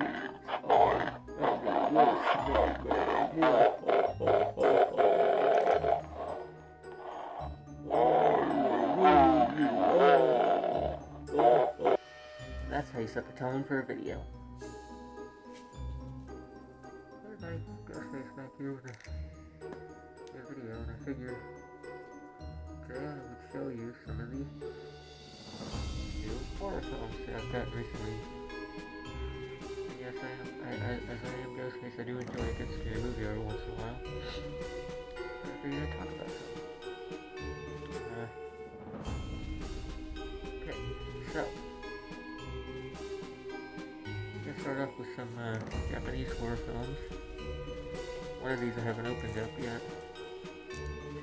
are That's how you set the tone for a video. Everybody, Ghostface back here with a video, and I figured today I would show you some of the new horror films that I've gotten recently. And yes, as I am Ghostface, I do enjoy a good scary movie every once in a while. So I figured I'd talk about some. Okay, so let's start off with some Japanese horror films. One of these I haven't opened up yet.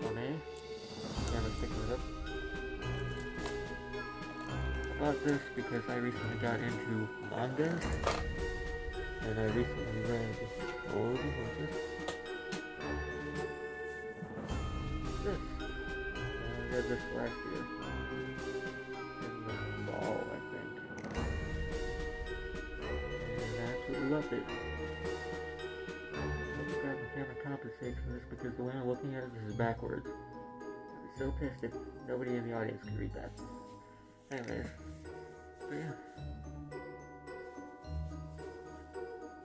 Shone. Camera's picking it up. I bought this because I recently got into manga, and I recently read this. I read this last year in the fall, I think, and I absolutely loved it. I'm glad the camera compensates for this because the way I'm looking at it, this is backwards. I'd be so pissed if nobody in the audience could read that. Anyways, but yeah.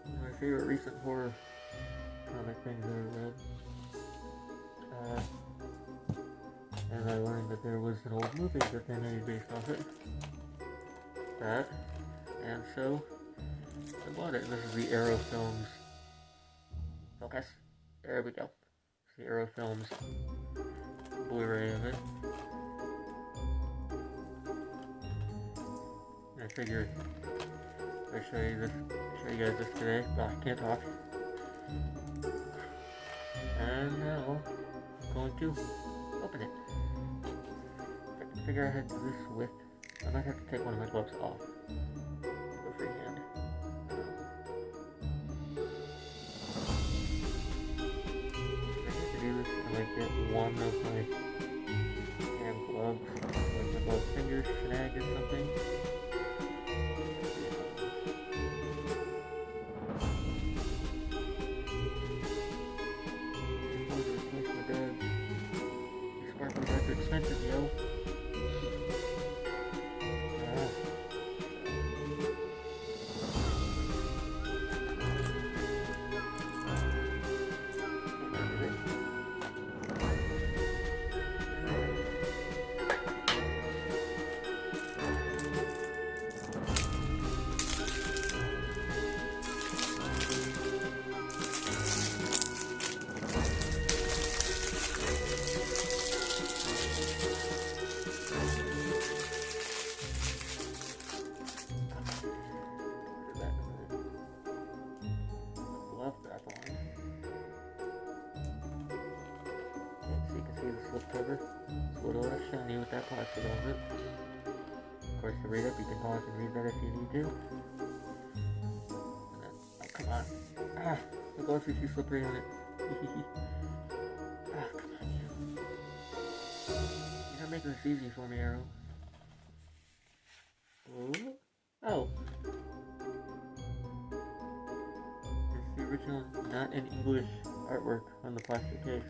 One of my favorite recent horror comic things I ever read. And I learned that there was an old movie that they made based off it. And so I bought it. This is the Arrow Films. Focus. There we go. It's the Arrow Films Blu-ray of it. And I figured I'd show you guys this today. But I can't talk. And now I'm going to open it. If I can figure out how to do this with, I might have to take one of my gloves off. Go freehand. If I have to do this, I might get one of my hand gloves, like my glove fingers, snag or something. Expensive, yo. Cover. It's a little less shiny with that plastic on it. Of course, to read up, you can pause and read that if you need to. And then, oh, come on. The gloves are too slippery on it. Come on, you. You're not making this easy for me, Arrow. Oh. It's the original, not in English artwork on the plastic case.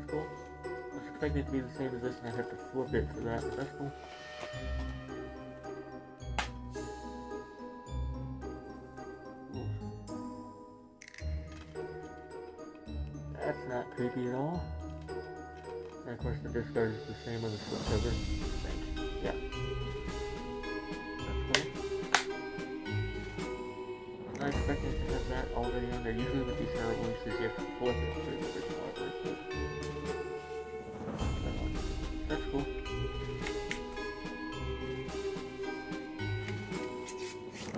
Cool. I was expecting it to be the same as this and I'd have to flip it for that, but that's cool. That's not creepy at all. And of course the disc art is the same as the slipcover. Yeah. That's cool. I was not expecting it to have that already on there. Usually with these horror releases you have to flip it for the original artwork, but that's cool.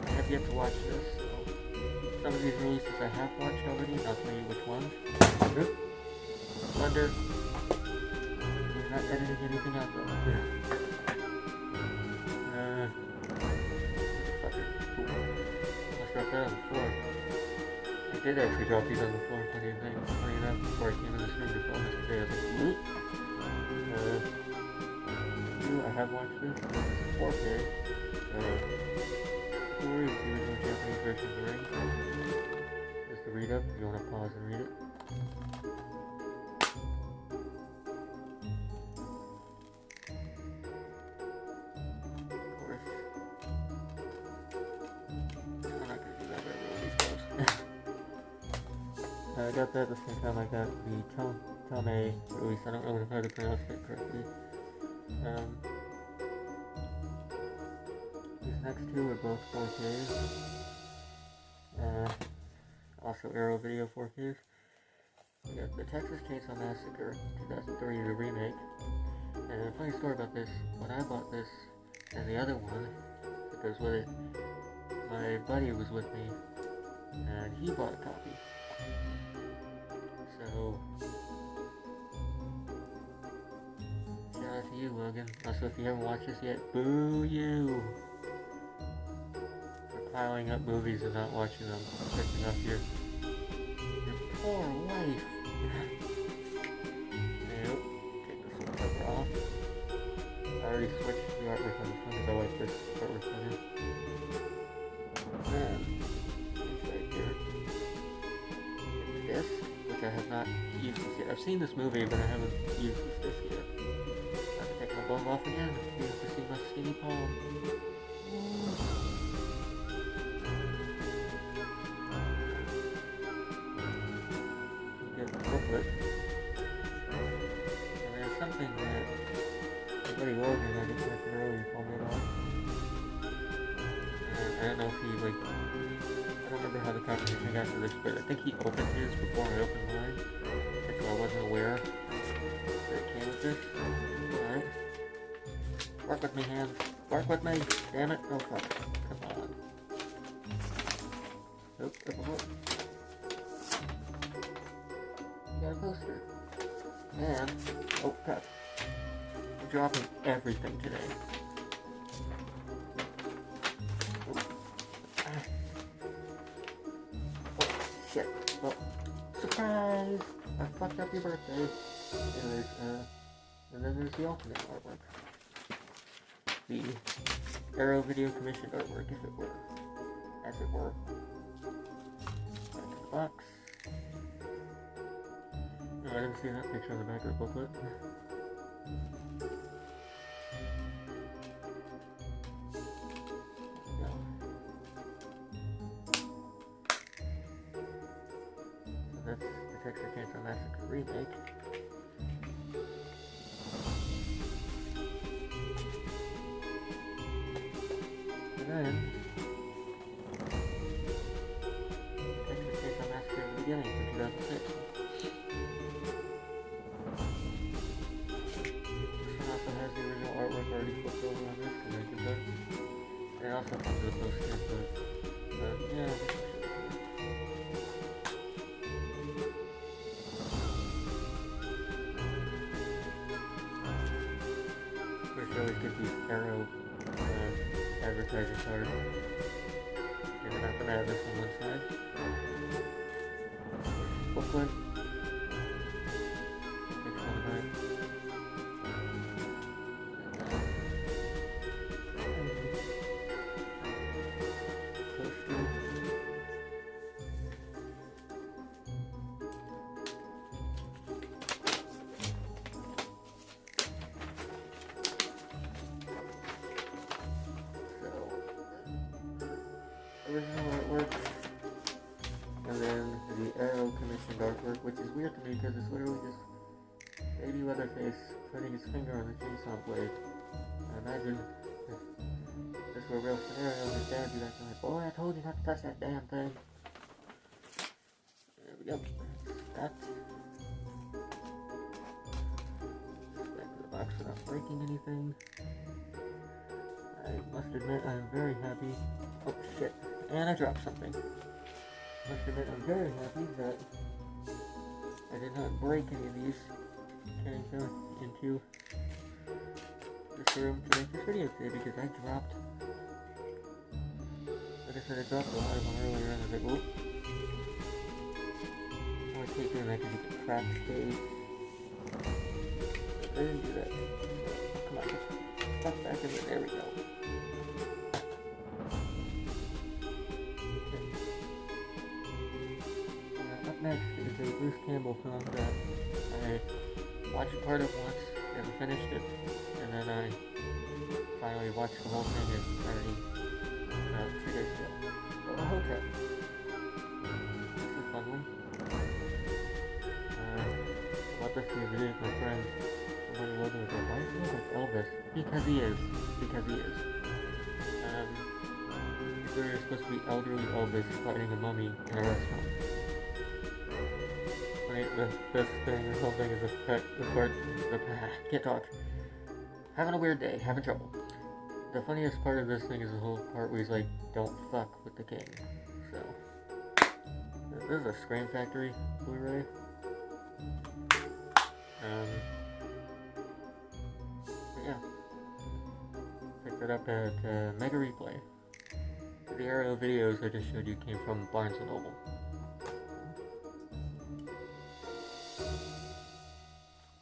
I have yet to watch this, so some of these releases I have watched already, and I'll tell you which ones. Thunder. We're not editing anything out though. Fucker. Cool. Almost dropped that on the floor. I did actually drop these on the floor, funny enough, before I came in this room to film this today. I was like, whoop. I have watched this. This is 4K. Where is the original version of the ring. Just to read up if you want to pause and read it. Of course. I'm not going to do that, I really these gloves. I got that at the same time I got the Tame release. I don't know how to pronounce it correctly. These next two are both 4Ks. Also Arrow Video 4Ks. We got the Texas Chainsaw Massacre 2003, the remake. And a funny story about this, when I bought this and the other one that goes with it, my buddy was with me and he bought a copy. So, shout out to you, Logan. Also, if you haven't watched this yet, boo you! For piling up movies and not watching them, pissing off your poor wife. Nope, take this one cover off. I already switched the artwork on this one because I like this artwork better. And this right here. This, which I have not used this yet. I've seen this movie, but I haven't used this disc yet. I have to take my glove off again to be able to see my skinny palm. Booklet. And there's something that my buddy Logan, I just mentioned earlier, told me about. And I don't know if he, I don't remember how the conversation got to this, but I think he opened his before I opened mine. And so I wasn't aware that it came with this. Alright. Work with me, hands. Work with me! Damn it! Oh fuck. Come on. Nope, up. Got a poster. And, oh crap. I'm dropping everything today. Oh, shit. Well, surprise! I fucked up your birthday. Anyways, and then there's the alternate artwork. The Arrow Video commissioned artwork, if it were. As it were. Back in the box. No, I didn't see that picture on the back of the booklet. No. So that's the Texas Chainsaw Massacre remake. And then Texas Chainsaw Massacre in the beginning from 2006. Artwork already flipped over on this because I did that. And it also comes with a poster, but yeah. First, I always get these Arrow advertising cards. And then I'm gonna have this on one side. Booklet. Next one back. Original artwork, and then the Arrow commissioned artwork, which is weird to me because it's literally just baby Leatherface putting his finger on the chainsaw blade. I imagine if this were a real scenario, his dad would be like, boy, I told you not to touch that damn thing. There we go. That. Back to the box without breaking anything. I must admit I'm very happy. Oh shit. And I dropped something. Must admit I'm very happy that I did not break any of these carrying them into this room to make this video today because I dropped, like I said, I dropped a lot of them earlier and I was like, whoop. I want to keep doing that because you can crack the case. I didn't do that. So, come on, just stuff back in there. There we go. a Bruce Campbell film that I watched part of once, never finished it, and then I finally watched the whole thing in entirety 2 days ago. So, a hotel. This is a fun one. I bought this DVD with my friend. Somebody wasn't like, why does he look like Elvis? Because he is. Because he is. There's supposed to be elderly Elvis fighting a mummy in a restaurant. This whole thing is can't talk. Having a weird day, having trouble. The funniest part of this thing is the whole part where he's like, don't fuck with the king. So, this is a Scream Factory Blu-ray. But yeah. Picked it up at Mega Replay. The aerial videos I just showed you came from Barnes & Noble.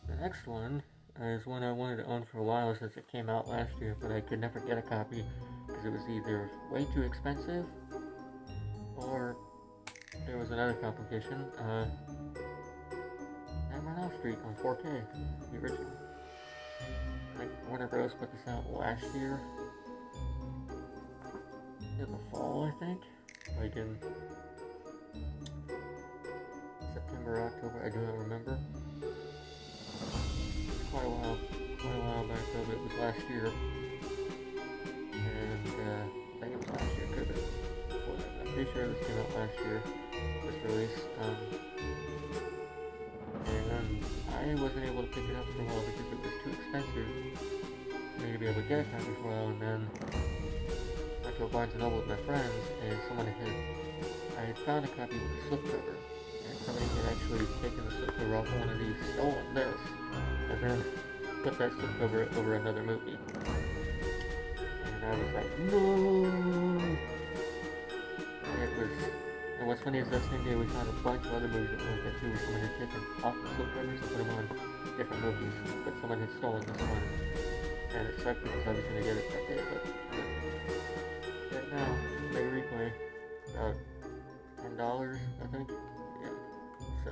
The next one is one I wanted to own for a while since it came out last year, but I could never get a copy because it was either way too expensive or there was another complication. Nightmare on Elm Street on 4K, the original. Like Warner Bros. Put this out last year. In the fall, I think, like in September, October, I do not remember. Quite a while back though, but it was last year, and I think it was last year, could have been before that. I'm pretty sure this came out last year, this release, and I wasn't able to pick it up for a while because it was too expensive for me to be able to get a copy for a while, and then to a Barnes & Noble with my friends, and I had found a copy with a slipcover, and somebody had actually taken the slipcover off one of these, stolen this, and then put that slipcover over another movie. And I was like, no! And what's funny is that same day we found a bunch of other movies that we looked at too, where someone had taken off the slipcovers and put them on different movies, but someone had stolen this one, and it sucked because I was going to get it that day, but right now, Mega Replay, about $10, I think. Yeah. So,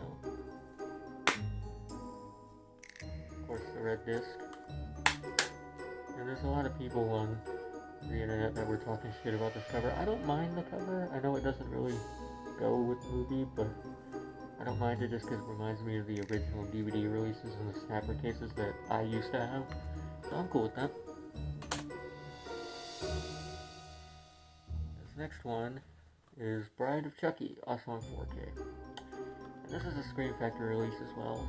of course, the red disc. And there's a lot of people on the internet that were talking shit about this cover. I don't mind the cover. I know it doesn't really go with the movie, but I don't mind it just because it reminds me of the original DVD releases and the snapper cases that I used to have. So I'm cool with that. Next one is Bride of Chucky, also on 4K. And this is a Scream Factory release as well.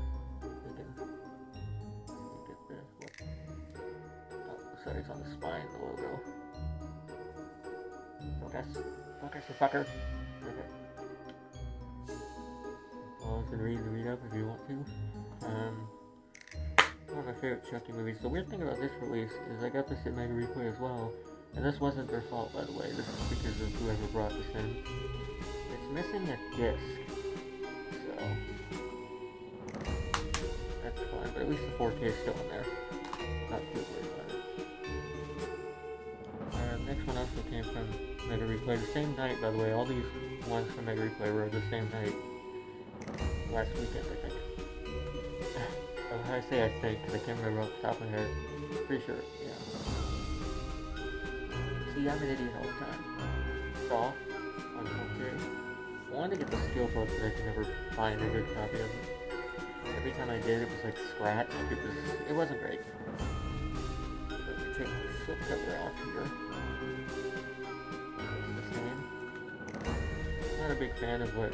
Get this. Oh, sorry, it's on the spine, the logo. Focus, you fucker. Okay. Pause and read up if you want to. One of my favorite Chucky movies. The weird thing about this release is I got this at Mega Replay as well. And this wasn't their fault, by the way. This is because of whoever brought this in. It's missing a disc. So, that's fine. But at least the 4K is still in there. Not too worried about it. Next one also came from Mega Replay. The same night, by the way. All these ones from Mega Replay were the same night. Last weekend, I think. I say I think, because I can't remember off the top of my head. Pretty sure, yeah. See, I'm an idiot all the time. Saw on 4K. Wanted to get the Steelbook, but I could never find a good copy of it. Every time I did, it was like scratched. It wasn't great. So we take the slipcover off here. It's the same. Not a big fan of what it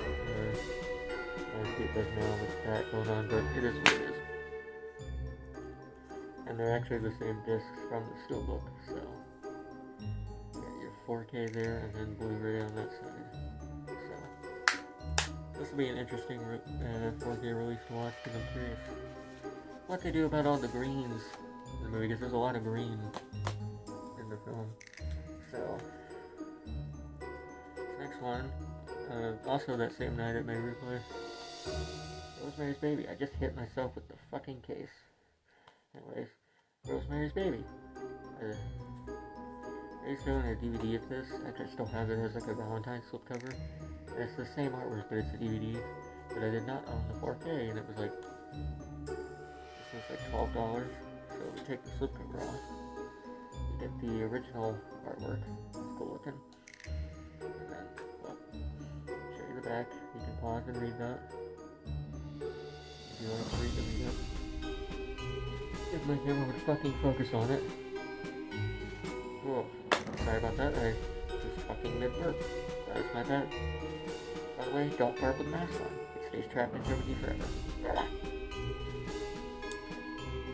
does now with that going on, but it is what it is. And they're actually the same discs from the Steelbook, so you got your 4K there and then Blu-ray on that side. So this will be an interesting 4K release to watch because I'm curious what they do about all the greens in the movie, because there's a lot of green in the film. So next one, also that same night at Mega Replay, Rosemary's Baby. I just hit myself with the fucking case. Anyways, Rosemary's Baby. I used to own a DVD of this. Actually, I still have it as like a Valentine's slipcover. And it's the same artwork, but it's a DVD. but I did not own the 4K, and it was like, this was like $12. So we take the slipcover off, you get the original artwork, it's cool looking, and then, well, show you the back, you can pause and read that, if you want to read it. If my camera would fucking focus on it. Whoa, sorry about that, I just fucking mid-burp. That is my bad. By the way, don't burp with the mask on. It stays trapped in here with you forever.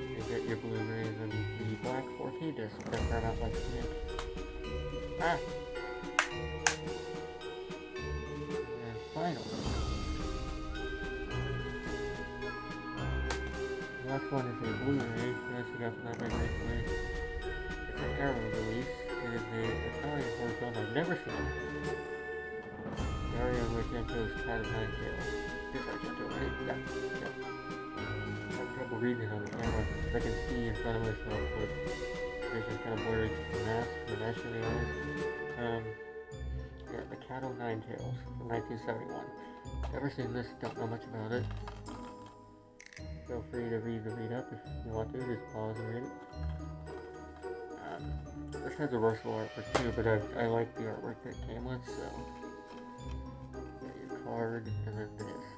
You get your Blu-rays and the black 4K disc that burn out like snake. Ah! And finally, the last one is a Blu-ray. Yes, we got that right recently. It's an Arrow release. It is a Italian horror film I've never seen. Dario Argento's Cat of Nine Tails. This Argento, right? Yeah. I have trouble reading it on the camera. I can see in front of myself, but vision's kind of blurry. The mask, the mesh in the eyes. Yeah, The Cat of Nine Tails from 1971. Never seen this, don't know much about it. Feel free to read the read-up if you want to, just pause and read it. This has a versatile artwork too, but I like the artwork that it came with, so your card and then the disc.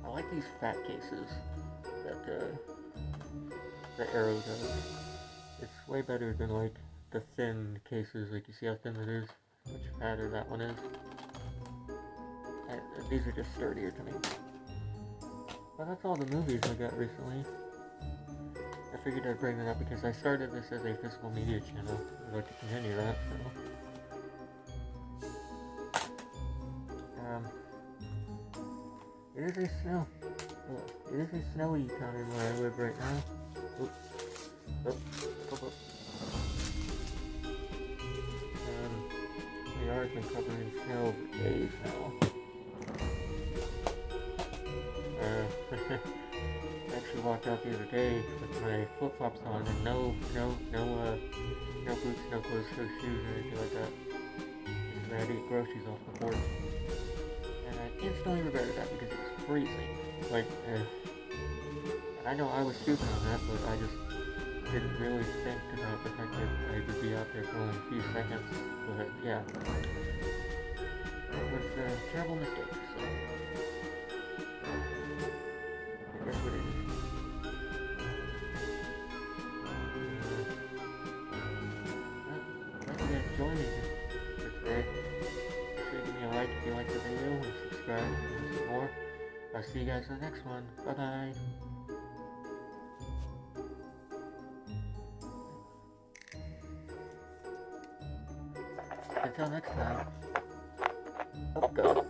I like these fat cases that Arrow does. It's way better than like the thin cases, like you see how thin it is, much fatter that one is. And these are just sturdier to me. Well, that's all the movies I got recently. I figured I'd bring that up because I started this as a physical media channel. I'd like to continue that, so. It is a snowy time where I live right now. The yard's been covered in snow for days now. I actually walked out the other day with my flip-flops on and no boots, no clothes, no shoes or anything like that. Because I had to eat groceries off the porch. And I instantly regretted that because it was freezing. Like, and I know I was stupid on that, but I just didn't really think about the fact that I would be out there for only a few seconds. But yeah, it was a terrible mistake, so. That's what it is. Thank you guys for joining me for today. Make sure you give me a like if you like the video and subscribe and listen more. I'll see you guys in the next one. Bye bye. Until next time. Oh God.